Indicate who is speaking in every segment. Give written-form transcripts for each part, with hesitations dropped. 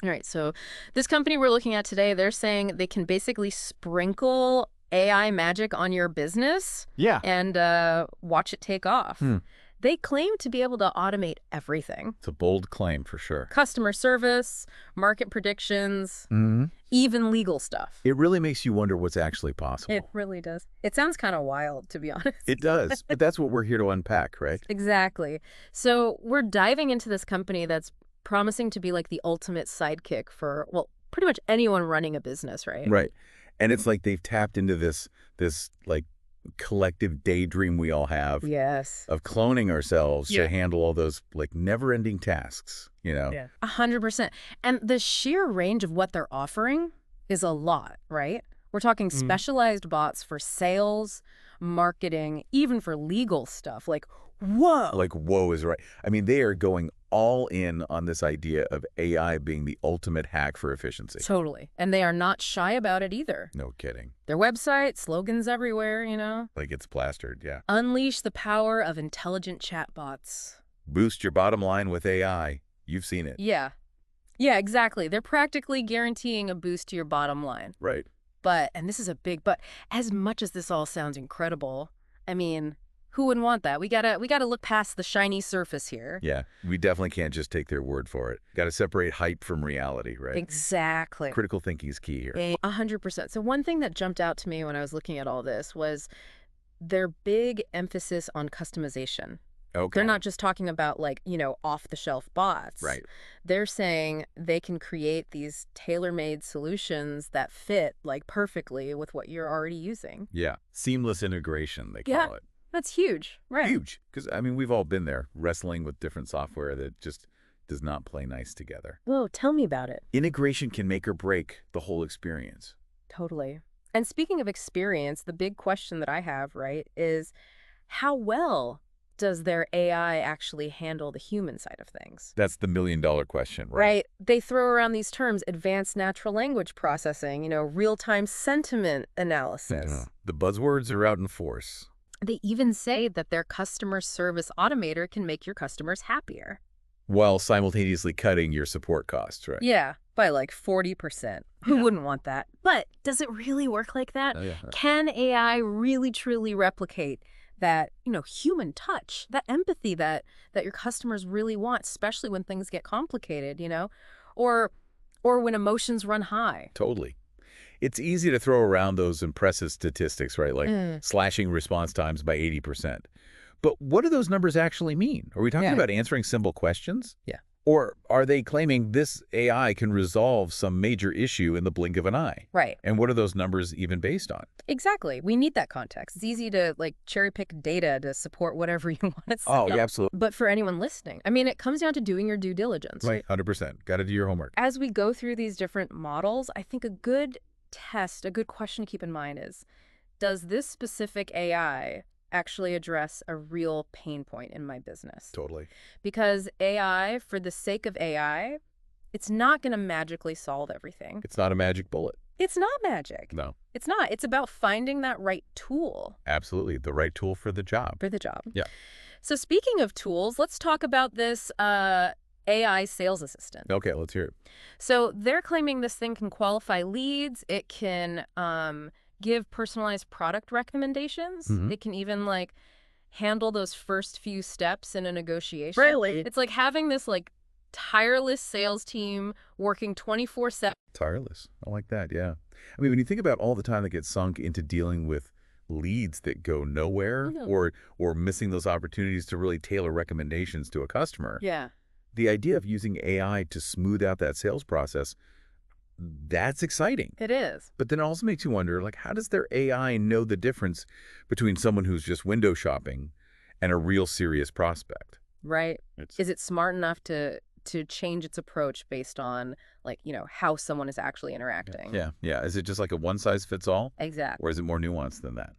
Speaker 1: All right, so this company we're looking at today, they're saying they can basically sprinkle AI magic on your business
Speaker 2: Yeah.
Speaker 1: and watch it take off. They claim to be able to automate everything.
Speaker 2: It's a bold claim for sure.
Speaker 1: Customer service, market predictions, even legal stuff.
Speaker 2: It really makes you wonder what's actually possible.
Speaker 1: It really does. It sounds kind of wild, to be honest.
Speaker 2: It does, but that's what we're here to unpack, right?
Speaker 1: Exactly. So we're diving into this company that's promising to be like the ultimate sidekick for, well, pretty much anyone running a business, right?
Speaker 2: Right. And it's like they've tapped into this like collective daydream we all have
Speaker 1: Yes.
Speaker 2: of cloning ourselves to handle all those like never-ending tasks,
Speaker 1: Yeah. 100%. And the sheer range of what they're offering is a lot, right? We're talking specialized bots for sales, marketing, even for legal stuff. Like, whoa.
Speaker 2: Like, whoa is right. I mean, they are going all in on this idea of AI being the ultimate hack for efficiency.
Speaker 1: Totally. And they are not shy about it either.
Speaker 2: No kidding.
Speaker 1: Their website, slogans everywhere,
Speaker 2: Like it's plastered, yeah.
Speaker 1: Unleash the power of intelligent chatbots.
Speaker 2: Boost your bottom line with AI. You've seen it.
Speaker 1: Yeah. Yeah, exactly. They're practically guaranteeing a boost to your bottom line.
Speaker 2: Right.
Speaker 1: But, and this is a big but, as much as this all sounds incredible, I mean, who wouldn't want that? We gotta look past the shiny surface here.
Speaker 2: Yeah, we definitely can't just take their word for it. Got to separate hype from reality, right?
Speaker 1: Exactly.
Speaker 2: Critical thinking is key here.
Speaker 1: 100%. So one thing that jumped out to me when I was looking at all this was their big emphasis on customization.
Speaker 2: Okay.
Speaker 1: They're not just talking about like, off-the-shelf bots.
Speaker 2: Right.
Speaker 1: They're saying they can create these tailor-made solutions that fit like perfectly with what you're already using.
Speaker 2: Yeah. Seamless integration, they call it.
Speaker 1: That's huge, right?
Speaker 2: Huge. Because, I mean, we've all been there, wrestling with different software that just does not play nice together.
Speaker 1: Whoa, tell me about it.
Speaker 2: Integration can make or break the whole experience.
Speaker 1: Totally. And speaking of experience, the big question that I have, right, is how well does their AI actually handle the human side of things?
Speaker 2: That's the million-dollar question, right?
Speaker 1: Right. They throw around these terms, advanced natural language processing, real-time sentiment analysis.
Speaker 2: Yeah. The buzzwords are out in force.
Speaker 1: They even say that their customer service automator can make your customers happier.
Speaker 2: While simultaneously cutting your support costs, right?
Speaker 1: Yeah, by like 40%. Who wouldn't want that? But does it really work like that?
Speaker 2: Oh, yeah.
Speaker 1: Can AI really, truly replicate that, human touch, that empathy that your customers really want, especially when things get complicated, or when emotions run high?
Speaker 2: Totally. It's easy to throw around those impressive statistics, right? Like slashing response times by 80%. But what do those numbers actually mean? Are we talking about answering simple questions?
Speaker 1: Yeah.
Speaker 2: Or are they claiming this AI can resolve some major issue in the blink of an eye?
Speaker 1: Right.
Speaker 2: And what are those numbers even based on?
Speaker 1: Exactly. We need that context. It's easy to cherry pick data to support whatever you want to say.
Speaker 2: Oh, yeah, absolutely.
Speaker 1: But for anyone listening, I mean, it comes down to doing your due diligence.
Speaker 2: Right, 100%. Got to do your homework.
Speaker 1: As we go through these different models, I think a good question to keep in mind is, does this specific AI actually address a real pain point in my business?
Speaker 2: Totally.
Speaker 1: Because AI, for the sake of AI, it's not going to magically solve everything.
Speaker 2: It's not a magic bullet.
Speaker 1: It's not magic.
Speaker 2: No.
Speaker 1: It's not. It's about finding that right tool.
Speaker 2: Absolutely. The right tool for the job. Yeah.
Speaker 1: So speaking of tools, let's talk about this AI sales assistant.
Speaker 2: Okay, let's hear it.
Speaker 1: So they're claiming this thing can qualify leads. It can give personalized product recommendations. It can even handle those first few steps in a negotiation.
Speaker 2: Really?
Speaker 1: It's like having this tireless sales team working 24/7.
Speaker 2: Tireless. I like that, yeah. I mean, when you think about all the time that gets sunk into dealing with leads that go nowhere or missing those opportunities to really tailor recommendations to a customer.
Speaker 1: Yeah.
Speaker 2: The idea of using AI to smooth out that sales process, that's exciting.
Speaker 1: It is.
Speaker 2: But then it also makes you wonder, how does their AI know the difference between someone who's just window shopping and a real serious prospect?
Speaker 1: Right. Is it smart enough to change its approach based on, how someone is actually interacting?
Speaker 2: Yeah. Is it just like a one-size-fits-all?
Speaker 1: Exactly.
Speaker 2: Or is it more nuanced than that?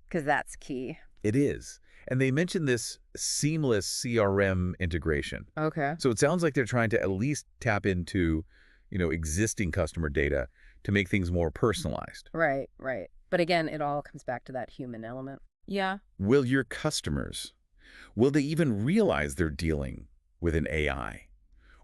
Speaker 1: Because that's key.
Speaker 2: It is. And they mentioned this seamless CRM integration.
Speaker 1: Okay.
Speaker 2: So it sounds like they're trying to at least tap into, existing customer data to make things more personalized.
Speaker 1: Right. But again, it all comes back to that human element. Yeah.
Speaker 2: Will your customers, will they even realize they're dealing with an AI?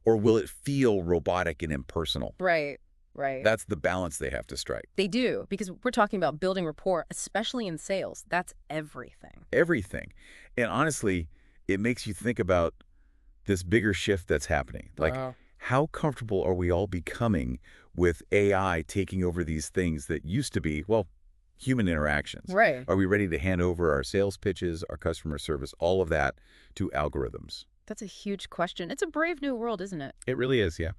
Speaker 2: or will it feel robotic and impersonal?
Speaker 1: Right, right.
Speaker 2: That's the balance they have to strike.
Speaker 1: They do, because we're talking about building rapport, especially in sales. That's everything.
Speaker 2: Everything. And honestly, it makes you think about this bigger shift that's happening. Like,
Speaker 1: Wow.
Speaker 2: how comfortable are we all becoming with AI taking over these things that used to be, well, human interactions?
Speaker 1: Right.
Speaker 2: Are we ready to hand over our sales pitches, our customer service, all of that to algorithms?
Speaker 1: That's a huge question. It's a brave new world, isn't it?
Speaker 2: It really is, yeah.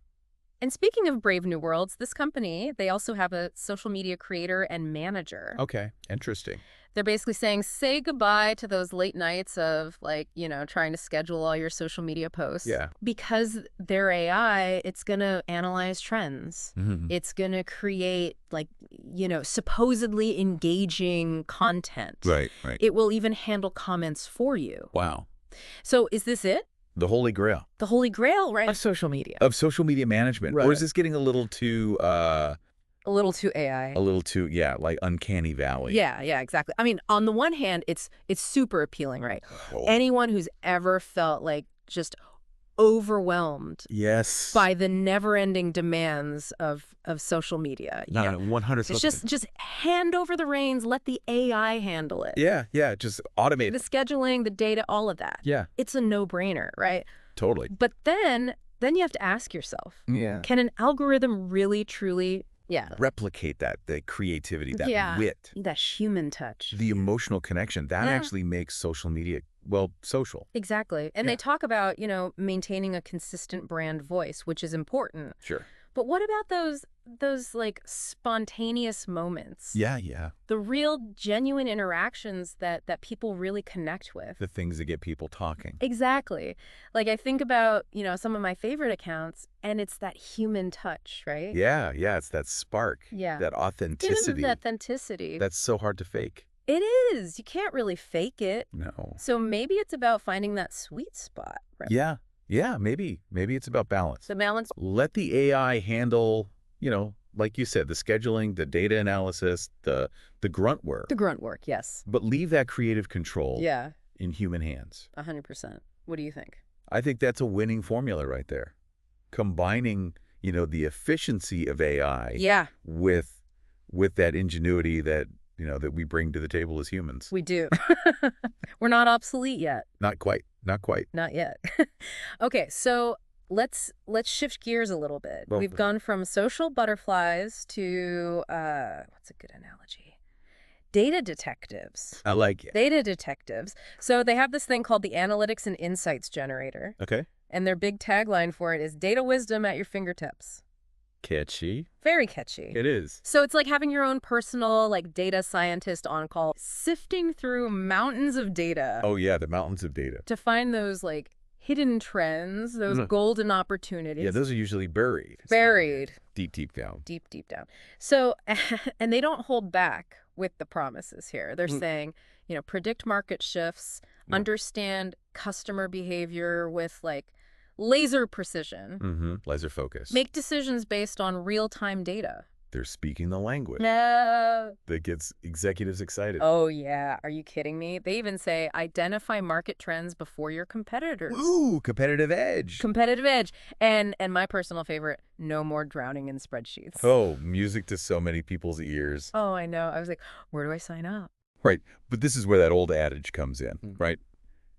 Speaker 1: And speaking of brave new worlds, this company, they also have a social media creator and manager.
Speaker 2: Okay, interesting.
Speaker 1: They're basically saying, say goodbye to those late nights of, like, trying to schedule all your social media posts.
Speaker 2: Yeah.
Speaker 1: Because their AI, it's going to analyze trends.
Speaker 2: Mm-hmm.
Speaker 1: It's going to create, like, supposedly engaging content.
Speaker 2: Right, right.
Speaker 1: It will even handle comments for you.
Speaker 2: Wow.
Speaker 1: So is this it?
Speaker 2: The Holy Grail.
Speaker 1: The Holy Grail, right?
Speaker 3: Of social media.
Speaker 2: Of social media management.
Speaker 3: Right.
Speaker 2: Or is this getting a little too,
Speaker 1: A little too AI.
Speaker 2: yeah, like uncanny valley?
Speaker 1: Yeah, exactly. I mean, on the one hand, it's super appealing, right?
Speaker 2: Oh.
Speaker 1: Anyone who's ever felt like just overwhelmed
Speaker 2: Yes.
Speaker 1: by the never-ending demands of social media.
Speaker 3: No, 100%.
Speaker 1: It's just hand over the reins, let the AI handle it.
Speaker 2: Yeah, just automate.
Speaker 1: The scheduling, the data, all of that.
Speaker 2: Yeah,
Speaker 1: It's a no-brainer, right?
Speaker 2: totally.
Speaker 1: But then you have to ask yourself,
Speaker 3: Yeah.
Speaker 1: can an algorithm really, truly,
Speaker 2: Replicate that, the creativity, that
Speaker 1: Yeah.
Speaker 2: wit,
Speaker 1: that human touch?
Speaker 2: the emotional connection, that
Speaker 1: Yeah.
Speaker 2: actually makes social media, well, social.
Speaker 1: Exactly. And
Speaker 2: Yeah.
Speaker 1: they talk about, maintaining a consistent brand voice, which is important.
Speaker 2: Sure.
Speaker 1: But what about those like spontaneous moments?
Speaker 2: Yeah.
Speaker 1: The real genuine interactions that people really connect with.
Speaker 2: The things that get people talking.
Speaker 1: Exactly. Like I think about, some of my favorite accounts, and it's that human touch, right?
Speaker 2: Yeah, it's that spark.
Speaker 1: Yeah.
Speaker 2: That authenticity.
Speaker 1: The authenticity.
Speaker 2: That's so hard to fake.
Speaker 1: It is. You can't really fake it.
Speaker 2: No.
Speaker 1: So maybe it's about finding that sweet spot, right?
Speaker 2: Yeah, maybe it's about balance.
Speaker 1: The balance.
Speaker 2: Let the AI handle, like you said, the scheduling, the data analysis, the grunt work.
Speaker 1: The grunt work, yes.
Speaker 2: But leave that creative control
Speaker 1: Yeah,
Speaker 2: in human hands.
Speaker 1: 100%. What do you think?
Speaker 2: I think that's a winning formula right there. Combining, the efficiency of AI
Speaker 1: Yeah,
Speaker 2: with that ingenuity that, that we bring to the table as humans.
Speaker 1: we do. We're not obsolete yet.
Speaker 2: Not quite.
Speaker 1: Not yet. Okay, so let's shift gears a little bit.
Speaker 2: Well,
Speaker 1: We've gone from social butterflies to what's a good analogy? Data detectives.
Speaker 2: I like it.
Speaker 1: Data detectives. So they have this thing called the Analytics and Insights Generator,
Speaker 2: Okay.
Speaker 1: and their big tagline for it is data wisdom at your fingertips.
Speaker 2: Catchy.
Speaker 1: Very catchy.
Speaker 2: It is.
Speaker 1: So it's like having your own personal, like, data scientist on call, sifting through mountains of data
Speaker 2: Oh, yeah, the mountains of data.
Speaker 1: to find those, like, hidden trends, those golden opportunities.
Speaker 2: Yeah, those are usually buried.
Speaker 1: Buried
Speaker 2: Deep down.
Speaker 1: deep down. So, and they don't hold back with the promises here. They're saying, predict market shifts, understand customer behavior with, like, laser precision.
Speaker 2: Mm-hmm. Laser focus.
Speaker 1: Make decisions based on real-time data.
Speaker 2: They're speaking the language
Speaker 1: No.
Speaker 2: that gets executives excited.
Speaker 1: Oh, yeah. Are you kidding me? They even say identify market trends before your competitors.
Speaker 2: Ooh, competitive edge.
Speaker 1: Competitive edge. And my personal favorite, no more drowning in spreadsheets.
Speaker 2: Oh, music to so many people's ears.
Speaker 1: Oh, I know. I was like, where do I sign up?
Speaker 2: Right. But this is where that old adage comes in, right?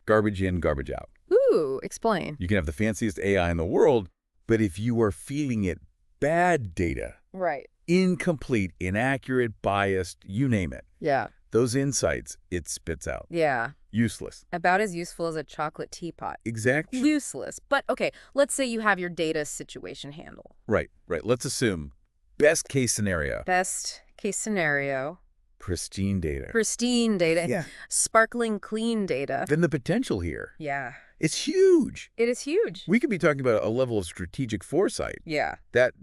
Speaker 2: Garbage in, garbage out.
Speaker 1: Ooh, explain.
Speaker 2: You can have the fanciest AI in the world, but if you are feeding it bad data,
Speaker 1: Right.
Speaker 2: incomplete, inaccurate, biased, you name it,
Speaker 1: Yeah.
Speaker 2: those insights it spits out.
Speaker 1: Yeah.
Speaker 2: Useless.
Speaker 1: About as useful as a chocolate teapot.
Speaker 2: Exactly.
Speaker 1: Useless. But, okay, let's say you have your data situation handled.
Speaker 2: Right. Let's assume best case scenario.
Speaker 1: Best case scenario.
Speaker 2: Pristine data.
Speaker 1: Pristine data.
Speaker 2: Yeah.
Speaker 1: Sparkling clean data.
Speaker 2: Then the potential here,
Speaker 1: Yeah.
Speaker 2: it's huge.
Speaker 1: It is huge.
Speaker 2: We could be talking about a level of strategic foresight
Speaker 1: Yeah.
Speaker 2: that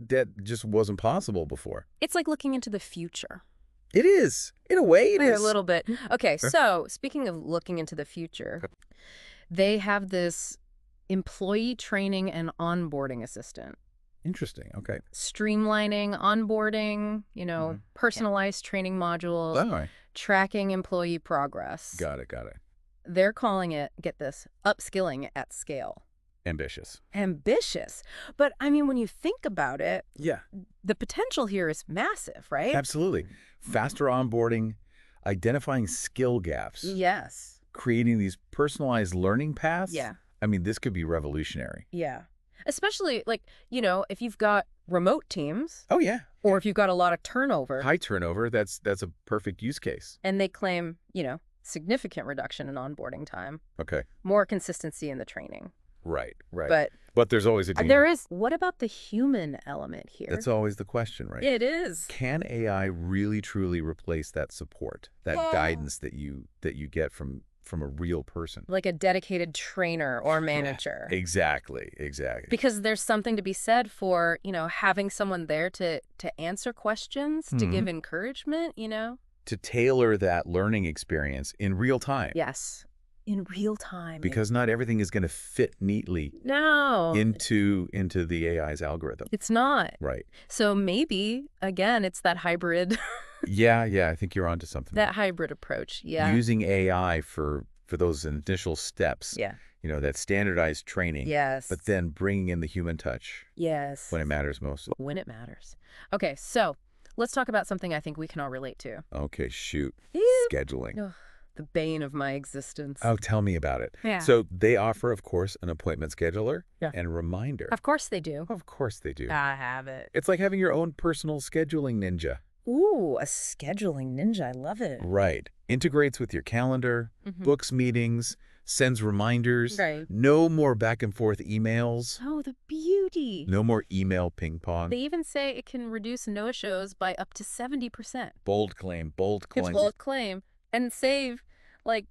Speaker 2: just wasn't possible before.
Speaker 1: It's like looking into the future.
Speaker 2: It is. In a way, it
Speaker 1: A
Speaker 2: is.
Speaker 1: little bit. Okay, so speaking of looking into the future, they have this employee training and onboarding assistant.
Speaker 2: Interesting. Okay.
Speaker 1: Streamlining onboarding, personalized training modules,
Speaker 2: All right.
Speaker 1: tracking employee progress.
Speaker 2: Got it.
Speaker 1: They're calling it, get this, upskilling at scale.
Speaker 2: Ambitious.
Speaker 1: Ambitious. But I mean, when you think about it,
Speaker 2: Yeah.
Speaker 1: the potential here is massive, right?
Speaker 2: Absolutely. Faster onboarding, identifying skill gaps,
Speaker 1: Yes.
Speaker 2: creating these personalized learning paths.
Speaker 1: Yeah.
Speaker 2: I mean, this could be revolutionary.
Speaker 1: Yeah. Especially like, if you've got remote teams
Speaker 2: Oh, yeah.
Speaker 1: or if you've got a lot of turnover
Speaker 2: High turnover, that's a perfect use case.
Speaker 1: and they claim, significant reduction in onboarding time,
Speaker 2: Okay.
Speaker 1: more consistency in the training.
Speaker 2: Right, right.
Speaker 1: But
Speaker 2: But there's always a
Speaker 1: there is, what about the human element here?
Speaker 2: That's always the question, right?
Speaker 1: It is.
Speaker 2: Can AI really truly replace that support, that guidance that you get from a real person?
Speaker 1: Like a dedicated trainer or manager.
Speaker 2: Exactly, exactly.
Speaker 1: Because there's something to be said for, having someone there to answer questions, to give encouragement,
Speaker 2: To tailor that learning experience in real time.
Speaker 1: Yes. In real time.
Speaker 2: Because not everything is going to fit neatly
Speaker 1: No.
Speaker 2: into the AI's algorithm.
Speaker 1: It's not.
Speaker 2: Right.
Speaker 1: So maybe, again, it's that hybrid,
Speaker 2: Yeah, I think you're onto something.
Speaker 1: that hybrid approach. Yeah.
Speaker 2: Using AI for those initial steps.
Speaker 1: Yeah.
Speaker 2: That standardized training.
Speaker 1: Yes.
Speaker 2: But then bringing in the human touch
Speaker 1: Yes.
Speaker 2: when it matters most.
Speaker 1: When it matters. Okay, so let's talk about something I think we can all relate to.
Speaker 2: Okay, shoot.
Speaker 1: Ew.
Speaker 2: Scheduling.
Speaker 1: Ugh, the bane of my existence.
Speaker 2: Oh, tell me about it.
Speaker 1: Yeah.
Speaker 2: So they offer, of course, an appointment scheduler
Speaker 1: Yeah.
Speaker 2: and a reminder.
Speaker 1: Of course they do.
Speaker 2: Of course they do.
Speaker 1: I have it.
Speaker 2: It's like having your own personal scheduling ninja.
Speaker 1: Ooh, a scheduling ninja. I love it.
Speaker 2: Right. Integrates with your calendar, books meetings, sends reminders.
Speaker 1: Right.
Speaker 2: No more back and forth emails.
Speaker 1: Oh, the beauty.
Speaker 2: No more email ping pong.
Speaker 1: They even say it can reduce no-shows by up to 70%.
Speaker 2: Bold claim, bold claim.
Speaker 1: Bold claim. And save, like,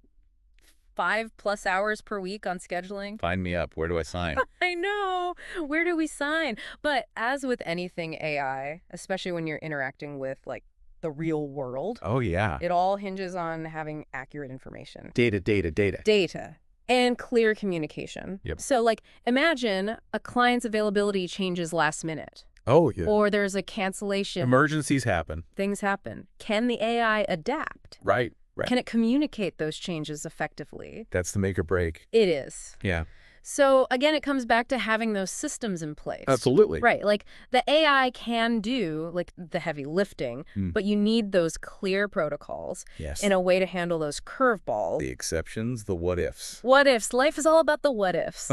Speaker 1: 5+ hours per week on scheduling.
Speaker 2: Sign me up. Where do I sign?
Speaker 1: I know. Where do we sign? But as with anything AI, especially when you're interacting with, like, the real world,
Speaker 2: Oh, yeah.
Speaker 1: it all hinges on having accurate information.
Speaker 2: Data.
Speaker 1: Data. And clear communication.
Speaker 2: Yep.
Speaker 1: So, like, imagine a client's availability changes last minute.
Speaker 2: Oh, yeah.
Speaker 1: Or there's a cancellation.
Speaker 2: Emergencies happen.
Speaker 1: Things happen. Can the AI adapt?
Speaker 2: Right.
Speaker 1: Can it communicate those changes effectively?
Speaker 2: That's the make or break.
Speaker 1: It is.
Speaker 2: Yeah.
Speaker 1: So, again, it comes back to having those systems in place.
Speaker 2: Absolutely.
Speaker 1: Right. Like, the AI can do, like, the heavy lifting, but you need those clear protocols
Speaker 2: Yes.
Speaker 1: in a way to handle those curveballs.
Speaker 2: The exceptions, the what ifs.
Speaker 1: What ifs? Life is all about the what ifs.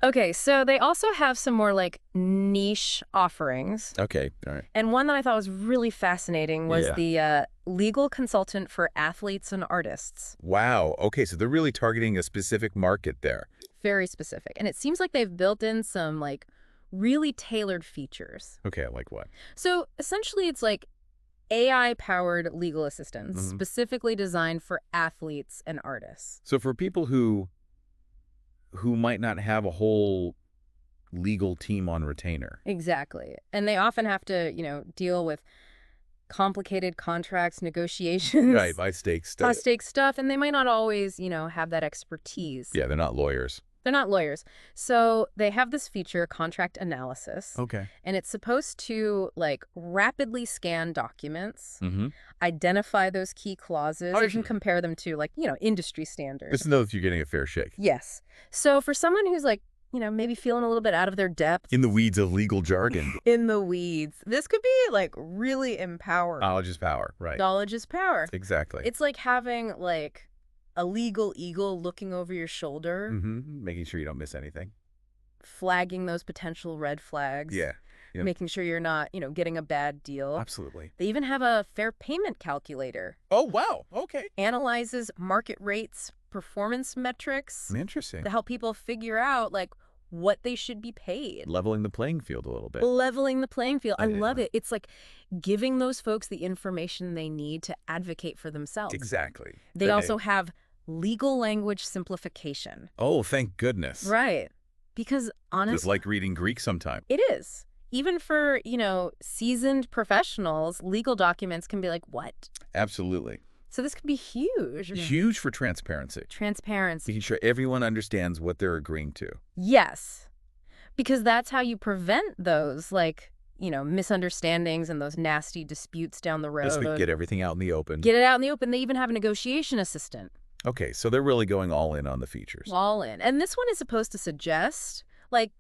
Speaker 1: Okay, so they also have some more, like, niche offerings.
Speaker 2: Okay. All right.
Speaker 1: And one that I thought was really fascinating was
Speaker 2: Yeah.
Speaker 1: the legal consultant for athletes and artists.
Speaker 2: Wow. Okay. So they're really targeting a specific market there.
Speaker 1: Very specific. And it seems like they've built in some, like, really tailored features.
Speaker 2: Okay. Like what?
Speaker 1: So essentially it's like AI-powered legal assistance specifically designed for athletes and artists.
Speaker 2: So for people who might not have a whole legal team on retainer.
Speaker 1: Exactly. And they often have to, deal with complicated contracts, negotiations.
Speaker 2: Right. High stakes stuff.
Speaker 1: High-stakes stuff, and they might not always, have that expertise.
Speaker 2: Yeah. They're not lawyers.
Speaker 1: They're not lawyers. So they have this feature, contract analysis,
Speaker 2: Okay.
Speaker 1: and it's supposed to, like, rapidly scan documents,
Speaker 2: Mm-hmm.
Speaker 1: identify those key clauses,
Speaker 2: Oh,
Speaker 1: and
Speaker 2: sure.
Speaker 1: compare them to, like, industry standards.
Speaker 2: Just know that you're getting a fair shake.
Speaker 1: Yes. So for someone who's, like, maybe feeling a little bit out of their depth,
Speaker 2: In the weeds of legal jargon.
Speaker 1: in the weeds, this could be, like, really empowering.
Speaker 2: Knowledge is power. Right.
Speaker 1: Knowledge is power.
Speaker 2: Exactly.
Speaker 1: It's like having, like, a legal eagle looking over your shoulder,
Speaker 2: Making sure you don't miss anything.
Speaker 1: flagging those potential red flags.
Speaker 2: Yeah. Yep.
Speaker 1: Making sure you're not, getting a bad deal.
Speaker 2: Absolutely.
Speaker 1: They even have a fair payment calculator.
Speaker 2: Oh, wow. Okay.
Speaker 1: Analyzes market rates, performance metrics
Speaker 2: Interesting.
Speaker 1: to help people figure out, like, what they should be paid.
Speaker 2: Leveling the playing field a little bit.
Speaker 1: Leveling the playing field. I
Speaker 2: Yeah.
Speaker 1: love it. It's like giving those folks the information they need to advocate for themselves.
Speaker 2: Exactly.
Speaker 1: They also have legal language simplification.
Speaker 2: Oh, thank goodness.
Speaker 1: Right. Because honestly,
Speaker 2: It's like reading Greek sometime.
Speaker 1: it is. Even for, seasoned professionals, legal documents can be like, what?
Speaker 2: Absolutely.
Speaker 1: So this could be huge.
Speaker 2: Huge for transparency.
Speaker 1: Transparency.
Speaker 2: Making sure everyone understands what they're agreeing to.
Speaker 1: Yes. Because that's how you prevent those, like, misunderstandings and those nasty disputes down the road.
Speaker 2: Just to get everything out in the open.
Speaker 1: Get it out in the open. They even have a negotiation assistant.
Speaker 2: Okay, so they're really going all in on the features.
Speaker 1: All in. And this one is supposed to suggest, like,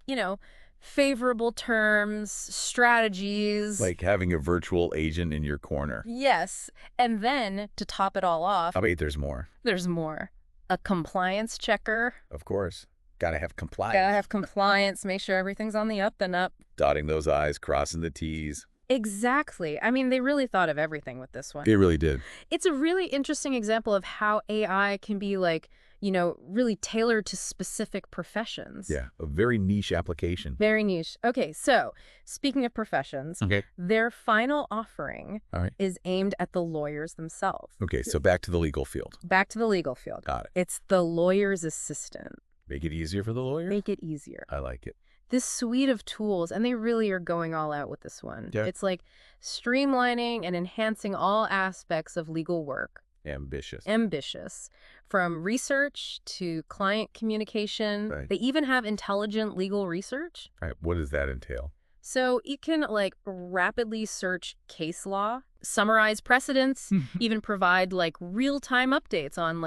Speaker 1: favorable terms, strategies.
Speaker 2: Like having a virtual agent in your corner.
Speaker 1: Yes. And then, to top it all off,
Speaker 2: I bet there's more.
Speaker 1: there's more. A compliance checker.
Speaker 2: Of course. Gotta have compliance.
Speaker 1: Gotta have compliance, make sure everything's on the up and up.
Speaker 2: Dotting those I's, crossing the T's.
Speaker 1: Exactly. I mean, they really thought of everything with this one.
Speaker 2: It really did.
Speaker 1: It's a really interesting example of how AI can be like, really tailored to specific professions.
Speaker 2: Yeah, a very niche application.
Speaker 1: Very niche. Okay, so speaking of professions,
Speaker 2: Okay.
Speaker 1: their final offering
Speaker 2: All right.
Speaker 1: is aimed at the lawyers themselves.
Speaker 2: Okay, so back to the legal field.
Speaker 1: Back to the legal field.
Speaker 2: Got it.
Speaker 1: It's the lawyer's assistant.
Speaker 2: Make it easier for the lawyer?
Speaker 1: Make it easier.
Speaker 2: I like it.
Speaker 1: This suite of tools, and they really are going all out with this one.
Speaker 2: Yeah.
Speaker 1: It's like streamlining and enhancing all aspects of legal work.
Speaker 2: Ambitious.
Speaker 1: Ambitious. From research to client communication.
Speaker 2: Right.
Speaker 1: They even have intelligent legal research.
Speaker 2: All right, what does that entail?
Speaker 1: So you can rapidly search case law, summarize precedents, even provide real-time updates on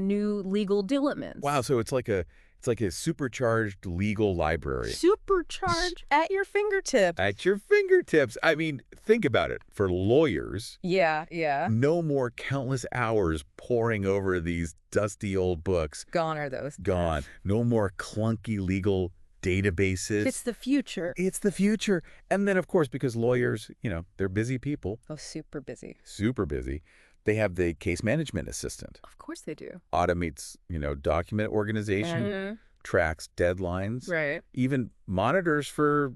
Speaker 1: new legal developments.
Speaker 2: Wow, so it's like a supercharged legal library.
Speaker 1: Supercharged at your fingertips.
Speaker 2: At your fingertips. I mean, think about it. For lawyers,
Speaker 1: Yeah.
Speaker 2: no more countless hours poring over these dusty old books.
Speaker 1: Gone are those.
Speaker 2: Gone. No more clunky legal databases.
Speaker 1: It's the future.
Speaker 2: It's the future. And then, of course, because lawyers, they're busy people.
Speaker 1: Oh, super busy.
Speaker 2: Super busy. They have the case management assistant.
Speaker 1: Of course they do.
Speaker 2: Automates, document organization, tracks deadlines,
Speaker 1: Right.
Speaker 2: even monitors for,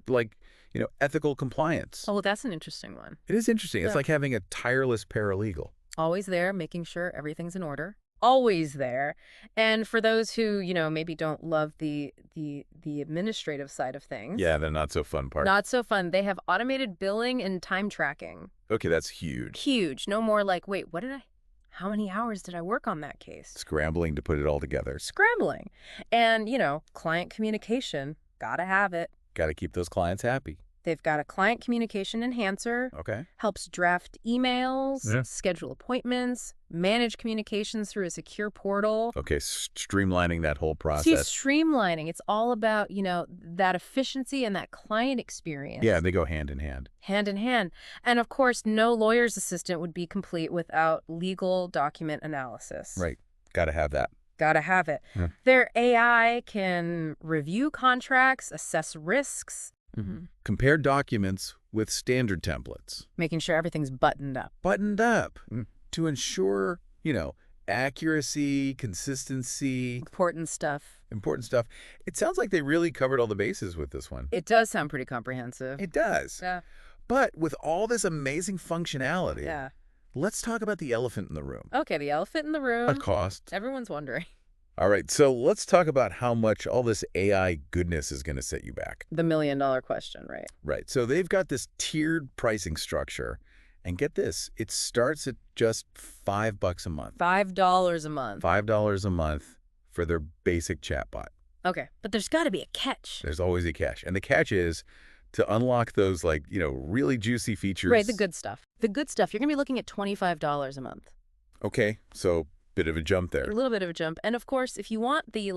Speaker 2: ethical compliance.
Speaker 1: Oh, well, that's an interesting one.
Speaker 2: It is interesting. It's
Speaker 1: Yeah.
Speaker 2: like having a tireless paralegal.
Speaker 1: Always there, making sure everything's in order. Always there. And for those who, maybe don't love the administrative side of things.
Speaker 2: Yeah, the not so fun part.
Speaker 1: Not so fun. They have automated billing and time tracking.
Speaker 2: Okay, that's huge.
Speaker 1: Huge. No more wait, how many hours did I work on that case?
Speaker 2: Scrambling to put it all together.
Speaker 1: Scrambling. And, client communication, gotta have it.
Speaker 2: Got to keep those clients happy.
Speaker 1: They've got a client communication enhancer,
Speaker 2: Okay.
Speaker 1: helps draft emails,
Speaker 2: Yeah.
Speaker 1: schedule appointments, manage communications through a secure portal.
Speaker 2: Okay, streamlining that whole
Speaker 1: See,
Speaker 2: process.
Speaker 1: streamlining. It's all about, that efficiency and that client experience.
Speaker 2: Yeah, they go hand in hand.
Speaker 1: Hand in hand. And of course, no lawyer's assistant would be complete without legal document analysis.
Speaker 2: Right. Got to have that.
Speaker 1: Gotta have it.
Speaker 2: Yeah.
Speaker 1: Their AI can review contracts, assess risks,
Speaker 2: Compare documents with standard templates.
Speaker 1: making sure everything's buttoned up.
Speaker 2: Buttoned up to ensure, accuracy, consistency,
Speaker 1: Important stuff.
Speaker 2: important stuff. It sounds like they really covered all the bases with this one.
Speaker 1: It does sound pretty comprehensive.
Speaker 2: It does.
Speaker 1: Yeah.
Speaker 2: But with all this amazing functionality,
Speaker 1: Yeah.
Speaker 2: let's talk about the elephant in the room.
Speaker 1: Okay, the elephant in the room.
Speaker 2: A cost.
Speaker 1: Everyone's wondering.
Speaker 2: All right, so let's talk about how much all this AI goodness is going to set you back.
Speaker 1: The $1,000,000 question, right?
Speaker 2: Right, so they've got this tiered pricing structure. And get this, it starts at just $5 a month.
Speaker 1: $5 a month.
Speaker 2: $5 a month for their basic chatbot.
Speaker 1: Okay, but there's got to be a catch.
Speaker 2: There's always a catch. And the catch is to unlock those, really juicy features.
Speaker 1: Right, the good stuff. The good stuff, you're going to be looking at $25 a month.
Speaker 2: Okay, so bit of a jump there.
Speaker 1: A little bit of a jump. And of course, if you want the,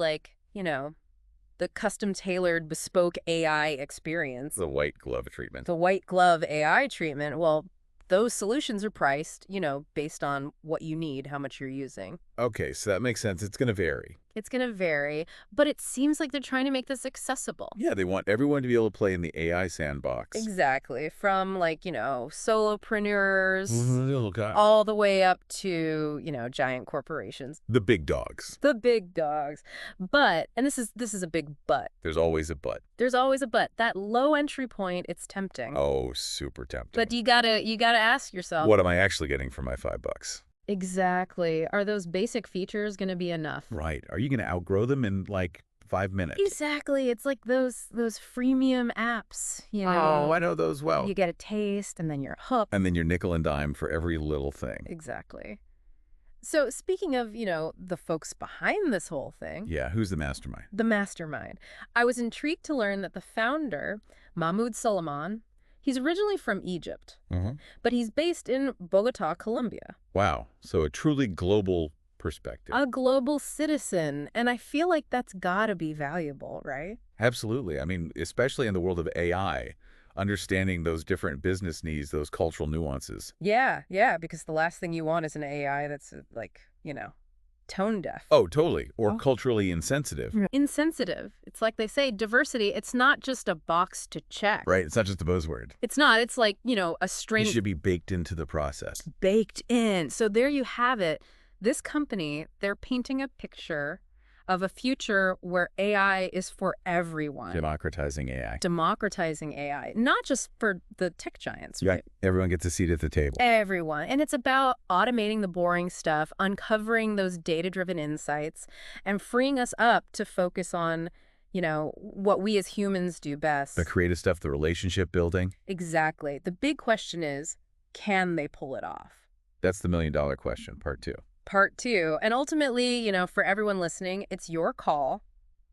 Speaker 1: the custom-tailored, bespoke AI experience,
Speaker 2: The white glove treatment.
Speaker 1: the white glove AI treatment, well, those solutions are priced, based on what you need, how much you're using.
Speaker 2: Okay, so that makes sense. It's going to vary.
Speaker 1: It's going to vary, but it seems like they're trying to make this accessible.
Speaker 2: Yeah, they want everyone to be able to play in the AI sandbox.
Speaker 1: Exactly. From solopreneurs
Speaker 2: Little guy.
Speaker 1: all the way up to, giant corporations.
Speaker 2: The big dogs.
Speaker 1: The big dogs. But, and this is a big but.
Speaker 2: There's always a but.
Speaker 1: There's always a but. That low entry point, it's tempting.
Speaker 2: Oh, super tempting.
Speaker 1: But you gotta ask yourself.
Speaker 2: What am I actually getting for my $5?
Speaker 1: Exactly. Are those basic features going to be enough?
Speaker 2: Right. Are you going to outgrow them in 5 minutes?
Speaker 1: Exactly. It's like those freemium apps,
Speaker 2: Oh, I know those well.
Speaker 1: You get a taste and then you're hooked.
Speaker 2: And then you're nickel and dime for every little thing.
Speaker 1: Exactly. So speaking of, the folks behind this whole thing.
Speaker 2: Yeah, who's the mastermind?
Speaker 1: The mastermind. I was intrigued to learn that the founder, Mahmoud Solomon, he's originally from Egypt, but he's based in Bogota, Colombia.
Speaker 2: Wow. So a truly global perspective.
Speaker 1: A global citizen. And I feel like that's gotta be valuable, right?
Speaker 2: Absolutely. I mean, especially in the world of AI, understanding those different business needs, those cultural nuances.
Speaker 1: Yeah, yeah, because the last thing you want is an AI that's like, tone deaf.
Speaker 2: Oh, totally. Or
Speaker 1: Oh.
Speaker 2: culturally insensitive.
Speaker 1: Yeah. Insensitive. It's like they say, diversity, it's not just a box to check.
Speaker 2: Right. It's not just a buzzword.
Speaker 1: It's not. It's like, a
Speaker 2: It
Speaker 1: string
Speaker 2: should be baked into the process.
Speaker 1: baked in. So there you have it. This company, they're painting a picture of a future where AI is for everyone.
Speaker 2: Democratizing AI.
Speaker 1: Democratizing AI, not just for the tech giants,
Speaker 2: Yeah.
Speaker 1: right?
Speaker 2: Everyone gets a seat at the table.
Speaker 1: Everyone. And it's about automating the boring stuff, uncovering those data-driven insights, and freeing us up to focus on, what we as humans do best.
Speaker 2: The creative stuff, the relationship building.
Speaker 1: Exactly. The big question is, can they pull it off?
Speaker 2: That's the million-dollar question, part 2.
Speaker 1: Part 2. And ultimately, for everyone listening, it's your call.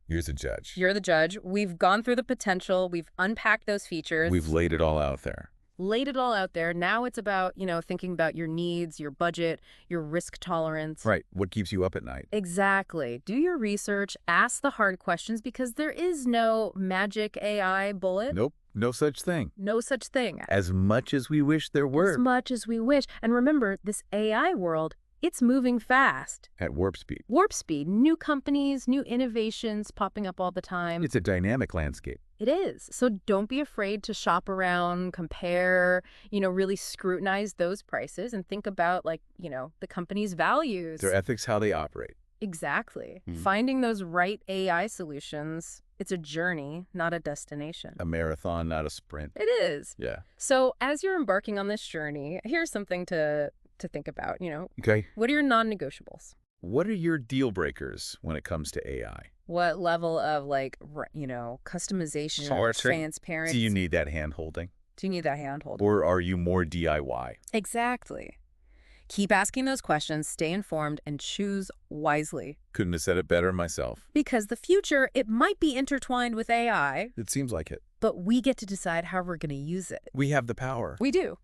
Speaker 2: You're the judge.
Speaker 1: You're the judge. We've gone through the potential. We've unpacked those features.
Speaker 2: We've laid it all out there.
Speaker 1: Laid it all out there. Now it's about, thinking about your needs, your budget, your risk tolerance.
Speaker 2: Right. What keeps you up at night?
Speaker 1: Exactly. Do your research. Ask the hard questions because there is no magic AI bullet.
Speaker 2: Nope. No such thing.
Speaker 1: No such thing.
Speaker 2: As much as we wish there were.
Speaker 1: As much as we wish. And remember, this AI world, it's moving fast.
Speaker 2: At warp speed.
Speaker 1: Warp speed. New companies, new innovations popping up all the time.
Speaker 2: It's a dynamic landscape.
Speaker 1: It is. So don't be afraid to shop around, compare, really scrutinize those prices and think about, the company's values.
Speaker 2: Their ethics, how they operate.
Speaker 1: Exactly.
Speaker 2: Mhm.
Speaker 1: Finding those right AI solutions, it's a journey, not a destination.
Speaker 2: A marathon, not a sprint.
Speaker 1: It is.
Speaker 2: Yeah.
Speaker 1: So as you're embarking on this journey, here's something to think about,
Speaker 2: Okay.
Speaker 1: What are your non-negotiables?
Speaker 2: What are your deal breakers when it comes to AI?
Speaker 1: What level of customization, transparency?
Speaker 2: Do you need that hand-holding?
Speaker 1: Do you need that handhold?
Speaker 2: Or are you more DIY?
Speaker 1: Exactly. Keep asking those questions, stay informed, and choose wisely.
Speaker 2: Couldn't have said it better myself.
Speaker 1: Because the future, it might be intertwined with AI,
Speaker 2: It seems like it.
Speaker 1: but we get to decide how we're going to use it.
Speaker 2: We have the power.
Speaker 1: We do.